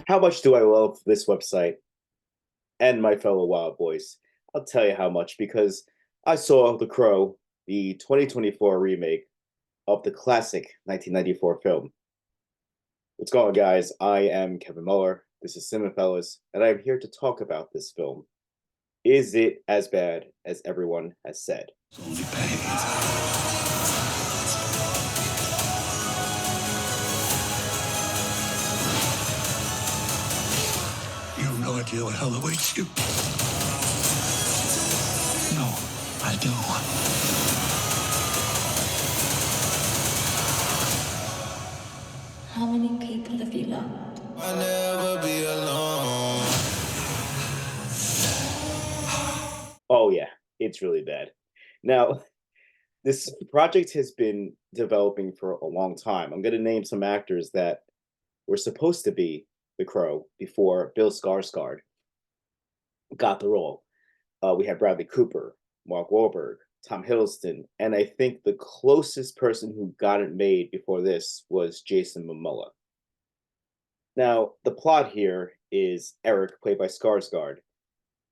How much do I love this website and my fellow Wild Boys? I'll tell you how much because I saw The Crow, the 2024 remake of the classic 1994 film. What's going on, guys? I am Kevin Muller. This is Cinephellas, and I'm here to talk about this film. Is it as bad as everyone has said? Only pain. You have no idea what hell awaits you. No, I do. How many people have you loved? I'll never be alone. Oh, yeah, it's really bad. Now, this project has been developing for a long time. I'm going to name some actors that were supposed to be the Crow before Bill Skarsgard got the role. We had Bradley Cooper, Mark Wahlberg, Tom Hiddleston, and I think the closest person who got it made before this was Jason Momoa. Now, the plot here is Eric, played by Skarsgård,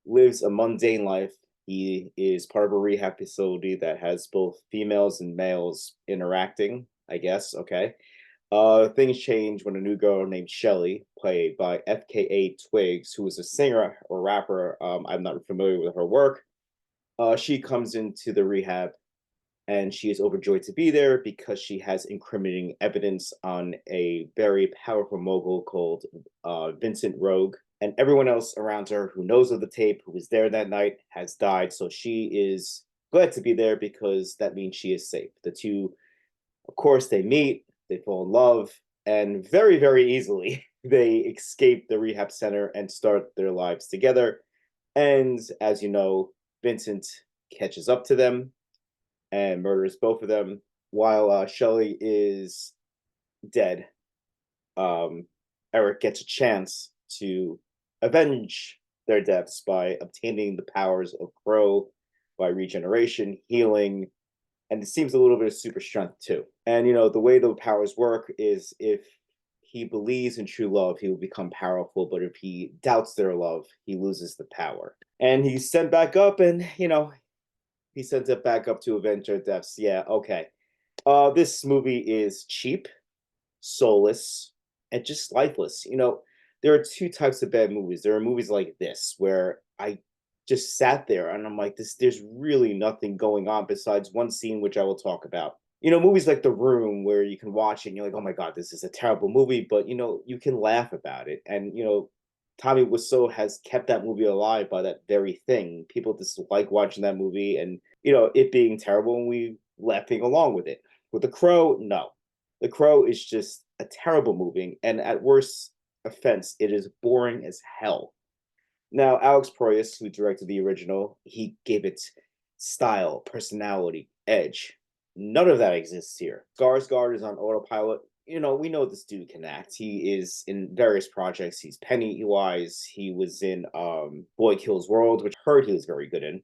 lives a mundane life. He is part of a rehab facility that has both females and males interacting, I guess, okay? Things change when a new girl named Shelly, played by FKA Twigs, who is a singer or rapper. I'm not familiar with her work. She comes into the rehab and she is overjoyed to be there because she has incriminating evidence on a very powerful mogul called Vincent Rogue. And everyone else around her who knows of the tape, who was there that night, has died. So she is glad to be there because that means she is safe. The two, of course, they meet, they fall in love, and very, very easily they escape the rehab center and start their lives together. And as you know, Vincent catches up to them and murders both of them while Shelley is dead. Eric gets a chance to avenge their deaths by obtaining the powers of Crow by regeneration, healing, and it seems a little bit of super strength too. And the way the powers work is if he believes in true love, he will become powerful, but if he doubts their love, he loses the power. And he's sent back up, and he sends it back up to avenge their deaths. Yeah, okay. This movie is cheap, soulless, and just lifeless. There are two types of bad movies. There are movies like this where I just sat there and I'm like, there's really nothing going on besides one scene, which I will talk about. Movies like The Room, where you can watch it and you're like, oh my God, this is a terrible movie, but you can laugh about it. And Tommy Wiseau has kept that movie alive by that very thing. People just like watching that movie and it being terrible and we laughing along with it. With The Crow, no. The Crow is just a terrible movie, and at worst offense, it is boring as hell. Now, Alex Proyas, who directed the original, he gave it style, personality, edge. None of that exists here. Skarsgård is on autopilot. We know this dude can act. He is in various projects. He's Pennywise. He was in Boy Kills World, which I heard he was very good in.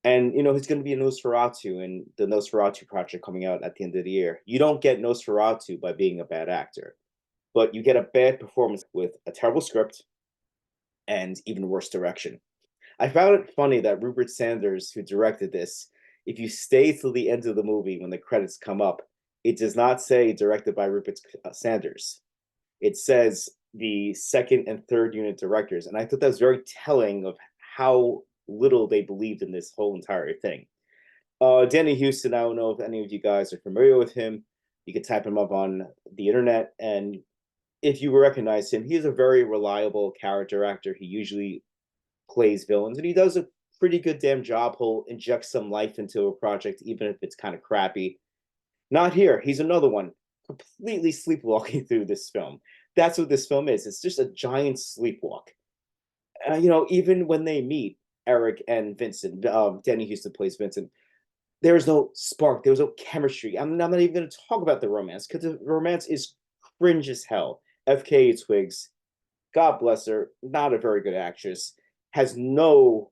And he's going to be a Nosferatu in the Nosferatu project coming out at the end of the year. You don't get Nosferatu by being a bad actor, but you get a bad performance with a terrible script and even worse direction. I found it funny that Rupert Sanders, who directed this, if you stay till the end of the movie when the credits come up, it does not say directed by Rupert Sanders. It says the second and third unit directors, and I thought that was very telling of how little they believed in this whole entire thing. Danny Houston, I don't know if any of you guys are familiar with him. You can type him up on the internet, and if you recognize him, he's a very reliable character actor. He usually plays villains, and he does a pretty good damn job. He'll inject some life into a project, even if it's kind of crappy. Not here. He's another one, completely sleepwalking through this film. That's what this film is. It's just a giant sleepwalk. Even when they meet, Eric and Vincent, Danny Houston plays Vincent, there is no spark. There was no chemistry. I'm not even going to talk about the romance because the romance is cringe as hell. FKA Twigs, God bless her, not a very good actress, has no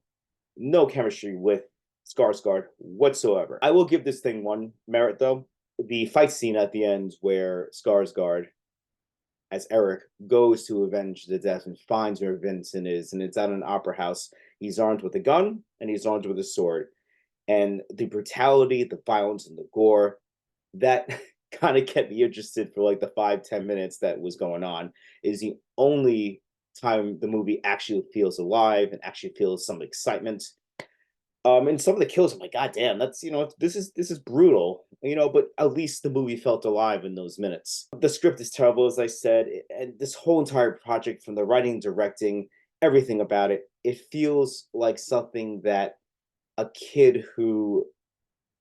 chemistry with Skarsgård whatsoever. I will give this thing one merit though. The fight scene at the end where Skarsgård as Eric goes to avenge the death and finds where Vincent is, and it's at an opera house. He's armed with a gun and he's armed with a sword. And the brutality, the violence, and the gore, that kind of kept me interested for like the 5-10 minutes that was going on. Is the only time the movie actually feels alive and actually feels some excitement. And some of the kills, I'm like, God damn, that's this is brutal, but at least the movie felt alive in those minutes. The script is terrible, as I said, and this whole entire project, from the writing, directing, everything about it, it feels like something that a kid who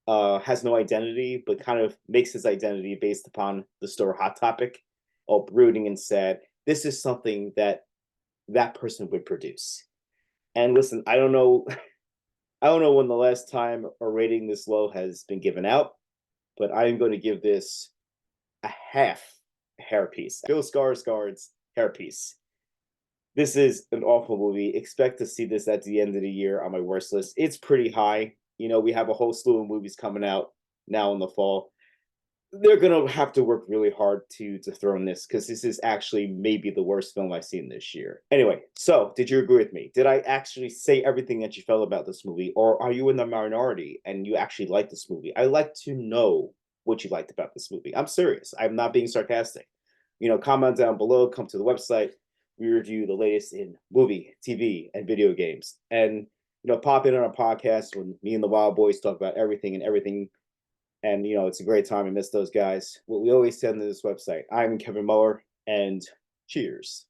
has no identity, but kind of makes his identity based upon the store Hot Topic, all brooding and sad. This is something that that person would produce. And listen, I don't know, I don't know when the last time a rating this low has been given out, but I am going to give this a half hairpiece. Bill Skarsgard's hairpiece. This is an awful movie. Expect to see this at the end of the year on my worst list. It's pretty high. We have a whole slew of movies coming out now in the fall. They're gonna have to work really hard to dethrone this, because this is actually maybe the worst film I've seen this year. Anyway, so did you agree with me? Did I actually say everything that you felt about this movie, or are you in the minority and you actually like this movie? I like to know what you liked about this movie. I'm serious. I'm not being sarcastic. Comment down below. Come to the website. We review the latest in movie, TV, and video games. And pop in on a podcast when me and the Wild Boys talk about everything and everything. And it's a great time. I miss those guys. What we always send to this website. I'm Kevin Muller, and cheers.